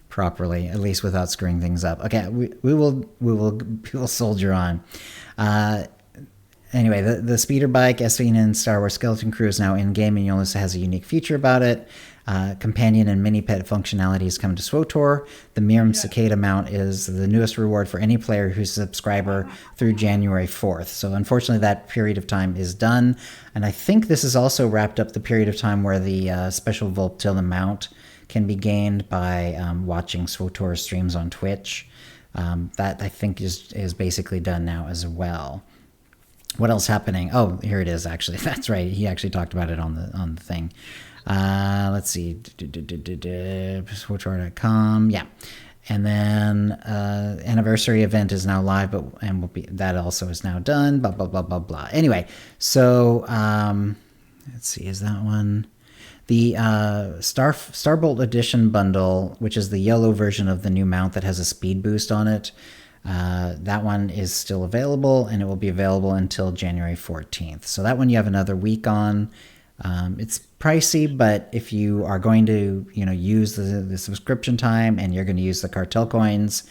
properly, at least without screwing things up. Okay, we will soldier on. Anyway, the speeder bike, as seen in Star Wars Skeleton Crew, is now in-game, and you'll notice it has a unique feature about it. Companion and mini-pet functionalities come to SWTOR. The Miram Cicada mount is the newest reward for any player who's a subscriber through January 4th. So unfortunately, that period of time is done. And I think this has also wrapped up the period of time where the special Volptilla mount can be gained by watching SWTOR streams on Twitch. That, I think, is basically done now as well. What else happening? Oh, here it is, actually. That's right. He actually talked about it on the thing. Let's see. SWTOR.com. Yeah. And then anniversary event is now live, that also is now done. Blah, blah, blah, blah, blah. Anyway, so let's see. Is that one? The Starbolt Edition bundle, which is the yellow version of the new mount that has a speed boost on it, that one is still available, and it will be available until January 14th. So that one you have another week on. It's pricey, but if you are going to use the subscription time and you're going to use the cartel coins,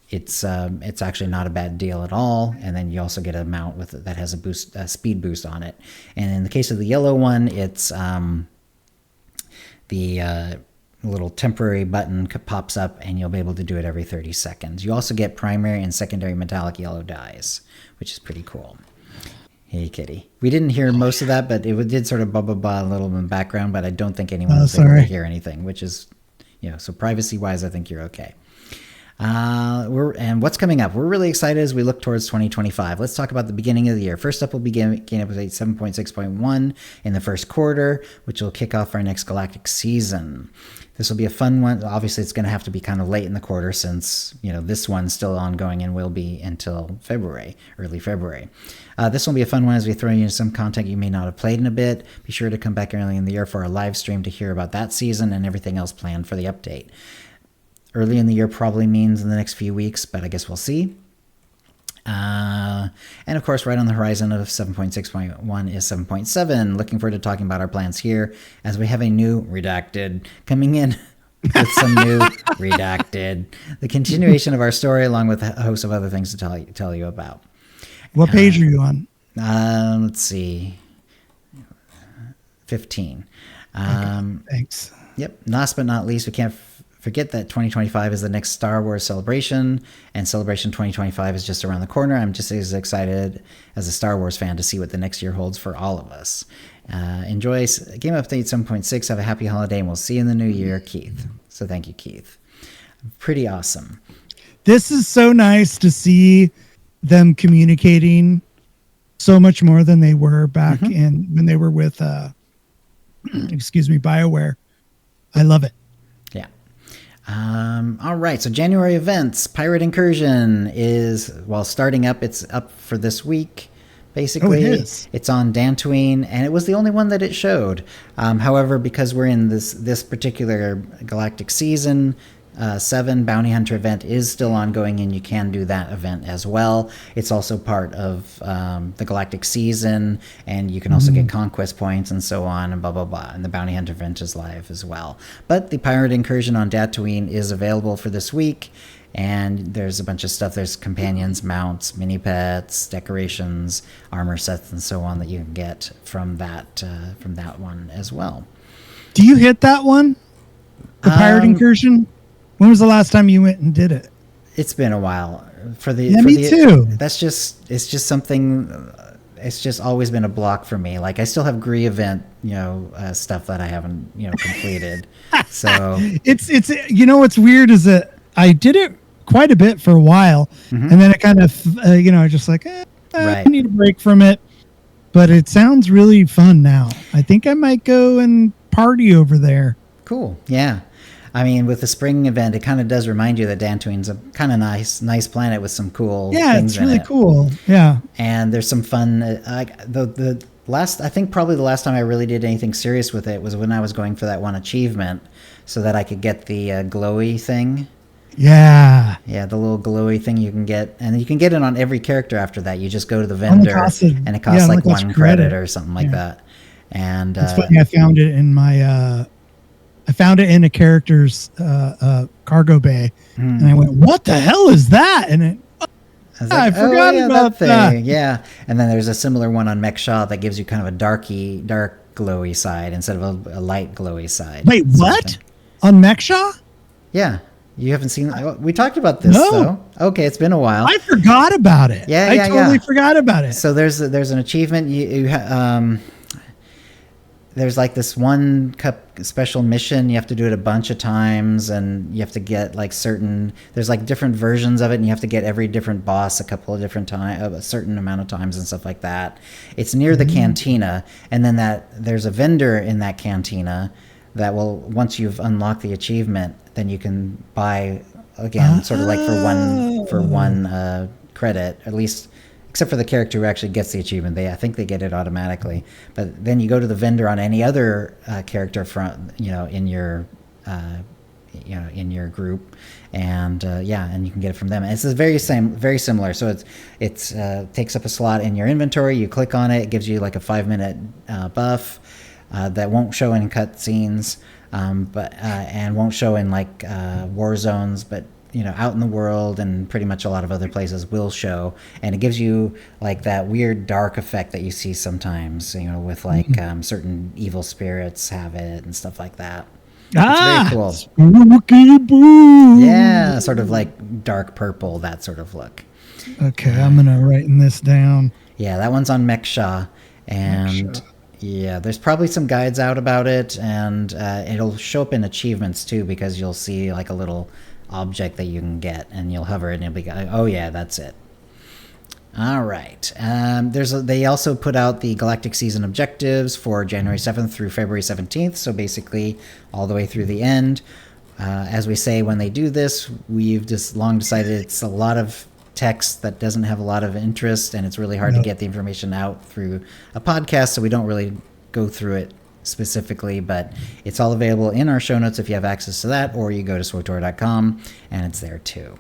it's actually not a bad deal at all. And then you also get a mount that has a speed boost on it. And in the case of the yellow one, it's the little temporary button pops up, and you'll be able to do it every 30 seconds. You also get primary and secondary metallic yellow dyes, which is pretty cool. Hey, Kitty. We didn't hear most of that, but it did sort of blah, blah, blah a little in the background, but I don't think anyone was able to hear anything, which is, so privacy-wise, I think you're okay. And what's coming up? We're really excited as we look towards 2025. Let's talk about the beginning of the year. First up, we'll begin update 7.6.1 in the first quarter, which will kick off our next galactic season. This will be a fun one. Obviously, it's going to have to be kind of late in the quarter since, this one's still ongoing and will be until early February. This will be a fun one as we throw you some content you may not have played in a bit. Be sure to come back early in the year for our live stream to hear about that season and everything else planned for the update. Early in the year probably means in the next few weeks, but I guess we'll see. And of course, right on the horizon of 7.6.1 is 7.7. Looking forward to talking about our plans here as we have a new redacted coming in with some new redacted. The continuation of our story along with a host of other things to tell you about. What page are you on? Let's see. 15. Okay, thanks. Yep. Last but not least, we can't forget that 2025 is the next Star Wars celebration, and Celebration 2025 is just around the corner. I'm just as excited as a Star Wars fan to see what the next year holds for all of us. Enjoy Game Update 7.6. Have a happy holiday, and we'll see you in the new year, Keith. So thank you, Keith. Pretty awesome. This is so nice to see them communicating so much more than they were back in when they were with, BioWare. I love it. Yeah. All right. So January events, Pirate Incursion is, starting up. It's up for this week. Basically, it is. It's on Dantooine, and it was the only one that it showed. However, because we're in this particular galactic season, 7 Bounty Hunter event is still ongoing, and you can do that event as well. It's also part of the galactic season, and you can also get conquest points and so on, and blah, blah, blah. And the Bounty Hunter event is live as well. But the Pirate Incursion on Dantooine is available for this week, and there's a bunch of stuff. There's companions, mounts, mini pets, decorations, armor sets, and so on that you can get from that one as well. Do you hit that one? The Pirate Incursion? When was the last time you went and did it? It's been a while. Me too. It's just something. It's just always been a block for me. Like I still have Gree event, stuff that I haven't, completed. So it's what's weird is that I did it quite a bit for a while, and then it kind of just like I need a break from it. But it sounds really fun now. I think I might go and party over there. Cool. Yeah. I mean, with the spring event, it kind of does remind you that Dantooine's a kind of nice planet with some cool things in it. Yeah, it's really cool. Yeah. And there's some fun. The I think probably the last time I really did anything serious with it was when I was going for that one achievement so that I could get the glowy thing. Yeah. Yeah, the little glowy thing you can get. And you can get it on every character after that. You just go to the vendor and it costs like 1 credit or something like that. And it's funny, I found it in my in a character's cargo bay. And I went, what the hell is that? And I forgot about that. Yeah. And then there's a similar one on Mech Shaw that gives you kind of a dark glowy side instead of a light glowy side. Wait, what? On Mech Shaw? Yeah. You haven't seen we talked about this though. Okay, it's been a while. I forgot about it. I totally forgot about it. So there's an achievement there's like this one special mission. You have to do it a bunch of times, and you have to get like there's like different versions of it, and you have to get every different boss a couple of different times, a certain amount of times and stuff like that. It's near the cantina, and then there's a vendor in that cantina that will, once you've unlocked the achievement, then you can buy again, sort of like for one credit, at least. Except for the character who actually gets the achievement, I think they get it automatically. But then you go to the vendor on any other character in your group, and and you can get it from them. And it's very similar. So it's takes up a slot in your inventory. You click on it, it gives you like a 5-minute buff that won't show in cutscenes, and won't show in like war zones, but out in the world and pretty much a lot of other places will show, and it gives you like that weird dark effect that you see sometimes, with like certain evil spirits have it and stuff like that. It's very cool. Yeah, sort of like dark purple, that sort of look. Okay, I'm gonna write this down. Yeah, that one's on Mech Shaw, and yeah, there's probably some guides out about it, and it'll show up in achievements too, because you'll see like a little object that you can get, and you'll hover it and it'll be, oh yeah, that's it. All right. They also put out the Galactic Season objectives for January 7th through February 17th, so basically all the way through the end. As we say when they do this, we've just long decided it's a lot of text that doesn't have a lot of interest, and it's really hard to get the information out through a podcast, so we don't really go through it specifically, but it's all available in our show notes if you have access to that, or you go to swotor.com and it's there too.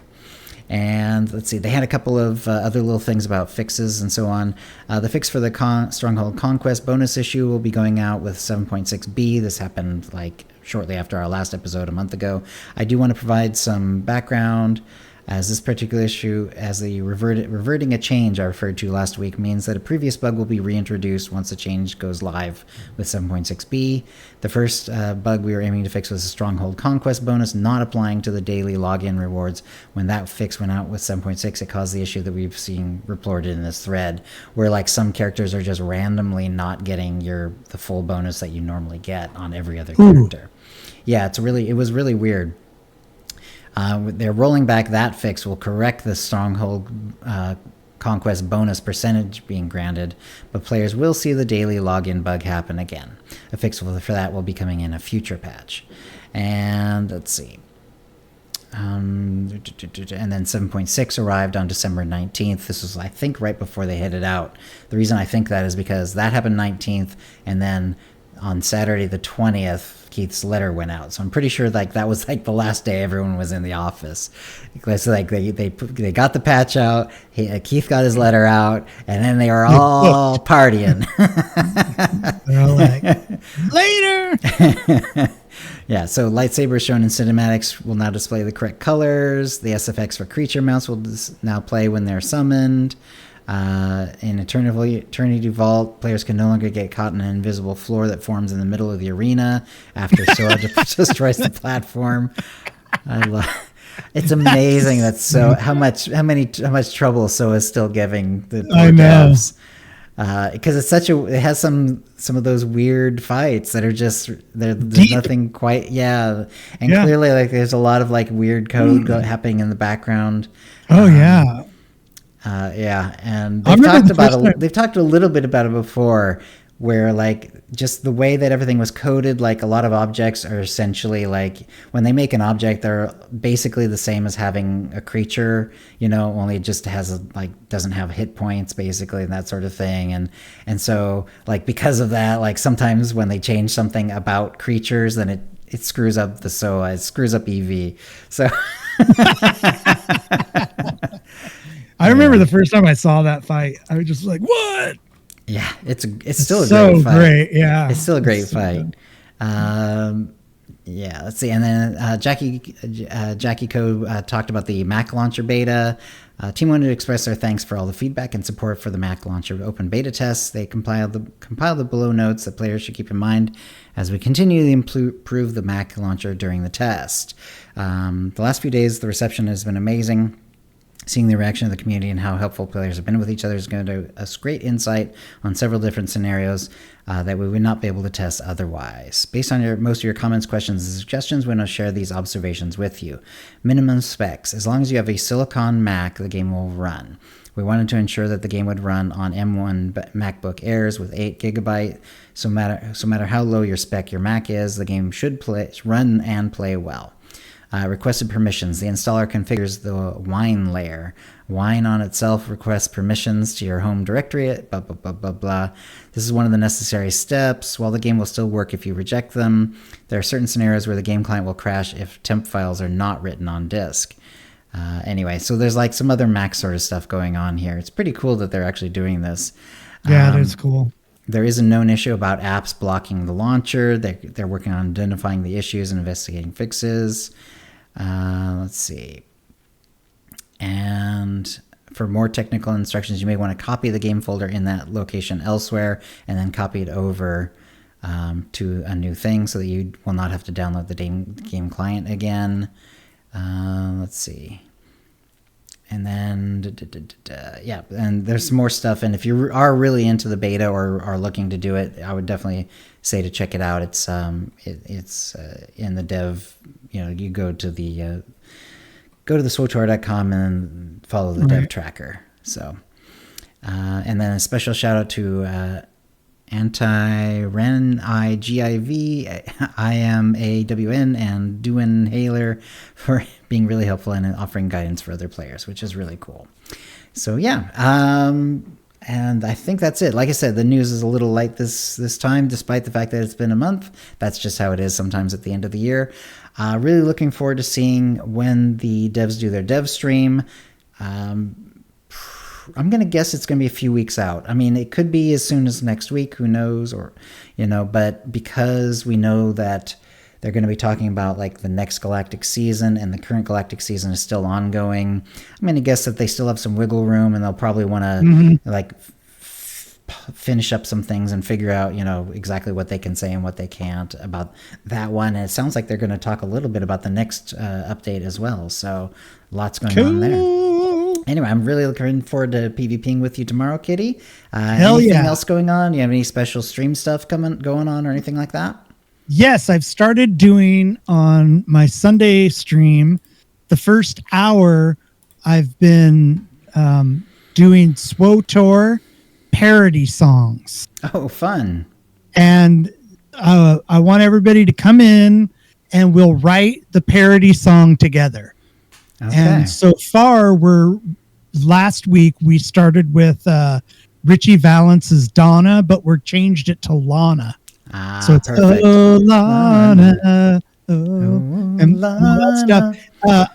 And let's see, they had a couple of other little things about fixes and so on. The fix for the Stronghold Conquest bonus issue will be going out with 7.6b. This happened like shortly after our last episode a month ago. I do want to provide some background, as this particular issue, as the reverting a change I referred to last week, means that a previous bug will be reintroduced once the change goes live with 7.6b. The first bug we were aiming to fix was a Stronghold Conquest bonus not applying to the daily login rewards. When that fix went out with 7.6, it caused the issue that we've seen reported in this thread, where like some characters are just randomly not getting the full bonus that you normally get on every other character. Yeah, it was really weird. They're rolling back that fix will correct the Stronghold Conquest bonus percentage being granted, but players will see the daily login bug happen again. A fix for that will be coming in a future patch. And let's see. And then 7.6 arrived on December 19th. This was, I think, right before they hit it out. The reason I think that is because that happened 19th, and then on Saturday the 20th, Keith's letter went out. So I'm pretty sure like that was like the last day everyone was in the office. So like they got the patch out, Keith got his letter out, and then they were all partying. They're all like, later. Yeah, so lightsabers shown in cinematics will now display the correct colors. The SFX for creature mounts will now play when they're summoned. In Eternity Vault, players can no longer get caught in an invisible floor that forms in the middle of the arena after Sora destroys the platform. It's amazing how much trouble Soa is still giving the poor devs. Because it has some of those weird fights that are just there's nothing quite and clearly like there's a lot of like weird code happening in the background. And and they've talked a little bit about it before, where like just the way that everything was coded, like a lot of objects are essentially like when they make an object, they're basically the same as having a creature, only it just has doesn't have hit points basically and that sort of thing. And so like because of that, like sometimes when they change something about creatures, then it screws up the SOA, it screws up EV. So I remember the first time I saw that fight, I was just like, what? Yeah, it's still a so great fight. Great. Yeah, it's still a great fight. Yeah, let's see. And then Jackie Co talked about the Mac Launcher beta. Team wanted to express their thanks for all the feedback and support for the Mac Launcher open beta tests. They compiled the below notes that players should keep in mind as we continue to improve the Mac Launcher during the test. The last few days, the reception has been amazing. Seeing the reaction of the community and how helpful players have been with each other is going to give us great insight on several different scenarios that we would not be able to test otherwise. Based on most of your comments, questions, and suggestions, we're going to share these observations with you. Minimum specs. As long as you have a Silicon Mac, the game will run. We wanted to ensure that the game would run on M1 MacBook Airs with 8 GB. So matter how low your spec your Mac is, the game should run and play well. Requested permissions. The installer configures the Wine layer. Wine on itself requests permissions to your home directory, blah, blah, blah, blah, blah. This is one of the necessary steps. While the game will still work if you reject them, there are certain scenarios where the game client will crash if temp files are not written on disk. Anyway, so there's like some other Mac sort of stuff going on here. It's pretty cool that they're actually doing this. Yeah, it is cool. There is a known issue about apps blocking the launcher. They're working on identifying the issues and investigating fixes. Let's see. And for more technical instructions, you may want to copy the game folder in that location elsewhere and then copy it over to a new thing so that you will not have to download the game client again. Let's see. And then, yeah, and there's some more stuff. And if you are really into the beta or are looking to do it, I would definitely say to check it out. It's in the dev. You go to the SWTOR.com and follow the dev tracker. So, and then a special shout out to Anti-Ren, IGIV, IMAWN, and Duin Haler for being really helpful and offering guidance for other players, which is really cool. So yeah, and I think that's it. Like I said, the news is a little light this time, despite the fact that it's been a month. That's just how it is sometimes at the end of the year. Really looking forward to seeing when the devs do their dev stream. I'm going to guess it's going to be a few weeks out. I mean, it could be as soon as next week, who knows, or, but because we know that they're going to be talking about like the next galactic season and the current galactic season is still ongoing, I'm going to guess that they still have some wiggle room and they'll probably want to finish up some things and figure out, exactly what they can say and what they can't about that one. And it sounds like they're going to talk a little bit about the next update as well. So lots going on there. Anyway, I'm really looking forward to PvPing with you tomorrow, Kitty. Anything else going on? Do you have any special stream stuff going on or anything like that? Yes, I've started doing on my Sunday stream. The first hour, I've been doing SWTOR parody songs. Oh, fun. And I want everybody to come in and we'll write the parody song together. Okay. And so far, last week we started with Richie Valence's Donna, but we're changed it to Lana. So it's perfect. Oh Lana, and that stuff.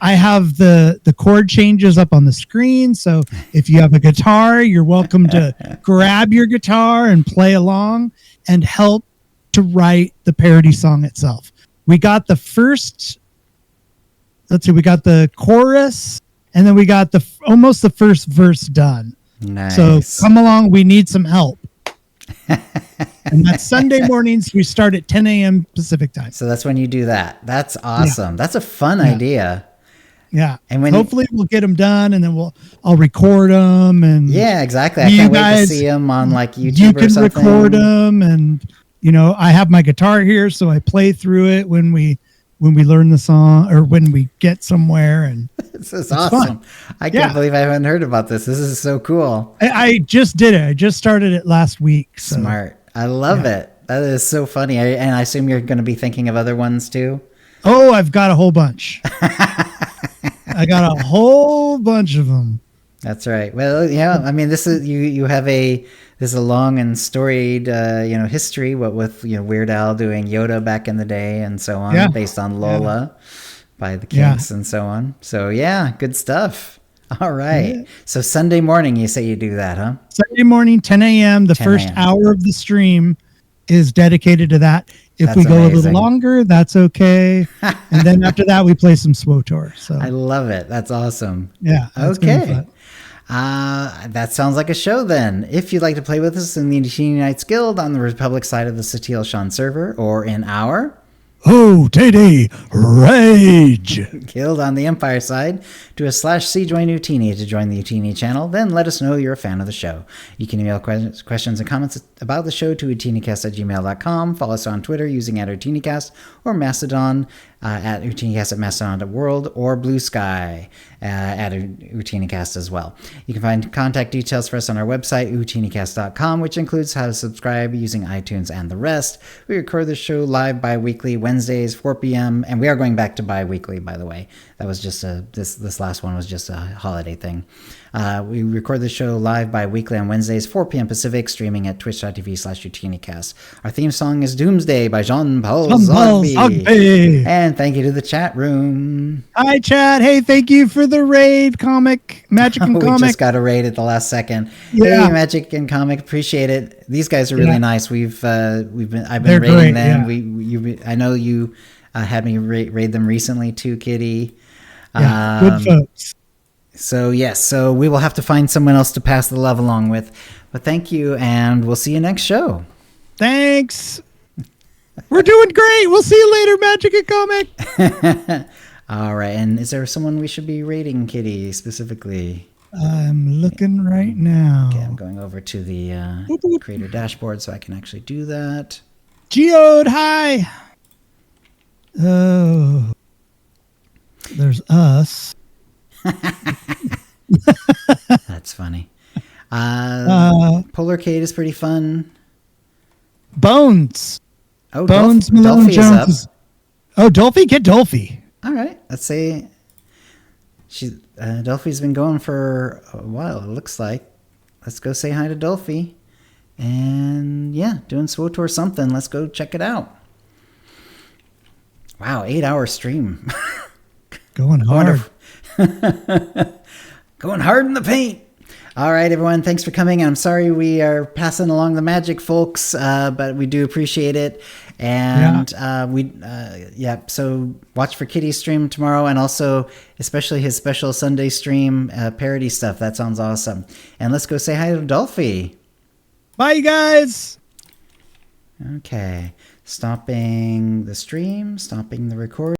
I have the chord changes up on the screen, so if you have a guitar, you're welcome to grab your guitar and play along and help to write the parody song itself. We got the first. We got the chorus, and then we got almost the first verse done. Nice. So come along, we need some help. And that's Sunday mornings. We start at 10 a.m. Pacific time. So that's when you do that. That's awesome. Yeah. That's a fun idea. Yeah. And hopefully we'll get them done, and then I'll record them. And yeah, exactly. I can't wait to see them on like YouTube or something. You can record them, and I have my guitar here, so I play through it when we learn the song or when we get somewhere. And this is awesome. Fun. I can't believe I haven't heard about this. This is so cool. I just did it. I just started it last week. So. Smart. I love it. That is so funny. And I assume you're going to be thinking of other ones too? Oh, I've got a whole bunch. I got a whole bunch of them. That's right. Well, yeah. I mean, this is you have this is a long and storied history. What with Weird Al doing Yoda back in the day and so on, based on Lola by the Kinks and so on. So yeah, good stuff. All right. Yeah. So Sunday morning, you say you do that, huh? Sunday morning, 10 a.m. The first hour of the stream is dedicated to that. If we go a little longer, that's okay. And then after that, we play some SWTOR. So I love it. That's awesome. Yeah. Okay. That sounds like a show then. If you'd like to play with us in the Utini Knights Guild on the Republic side of the Satele Shan server or in our OTD Rage Guild on the Empire side, do a /C join Utini to join the Utini channel. Then let us know you're a fan of the show. You can email questions and comments about the show to OotiniCast@gmail.com. Follow us on Twitter using @OotiniCast or Mastodon at OotiniCast@Mastodon.world or Blue Sky at OotiniCast as well. You can find contact details for us on our website, OotiniCast.com, which includes how to subscribe using iTunes and the rest. We record the show live bi-weekly Wednesdays, 4 p.m., and we are going back to bi-weekly, by the way. That was just this last one was just a holiday thing. We record the show live bi-weekly on Wednesdays, 4 p.m. Pacific, streaming at twitch.tv/OotiniCast. Our theme song is Doomsday by Jean-Paul Zogby. And thank you to the chat room. Hi, chat. Hey, thank you for the raid, Comic, Magic and Comic. We just got a raid at the last second. Yeah. Hey, Magic and Comic, appreciate it. These guys are really nice. I've been raiding them. Yeah. I know you had me raid them recently too, Kitty. Yeah, good folks. So yes, so we will have to find someone else to pass the love along with. But thank you, and we'll see you next show. Thanks. We're doing great. We'll see you later, Magic and Comic. All right, and is there someone we should be rating, Kitty, specifically? I'm looking right now. Okay, I'm going over to the creator dashboard so I can actually do that. Geode, hi. Oh, there's us. That's funny. Polarcade is pretty fun. Bones. Oh, Bones Malone Jones. Oh, Dolphy, get Dolphy. All right, let's say Dolphy's been going for a while. It looks like. Let's go say hi to Dolphy, and yeah, doing SWTOR something. Let's go check it out. Wow, 8-hour stream. Going hard. Going hard in the paint. All right, everyone. Thanks for coming. I'm sorry we are passing along the magic, folks, but we do appreciate it. And so watch for Kitty's stream tomorrow, and also especially his special Sunday stream parody stuff. That sounds awesome. And let's go say hi to Dolphy. Bye, you guys. Okay. Stopping the stream, stopping the recording.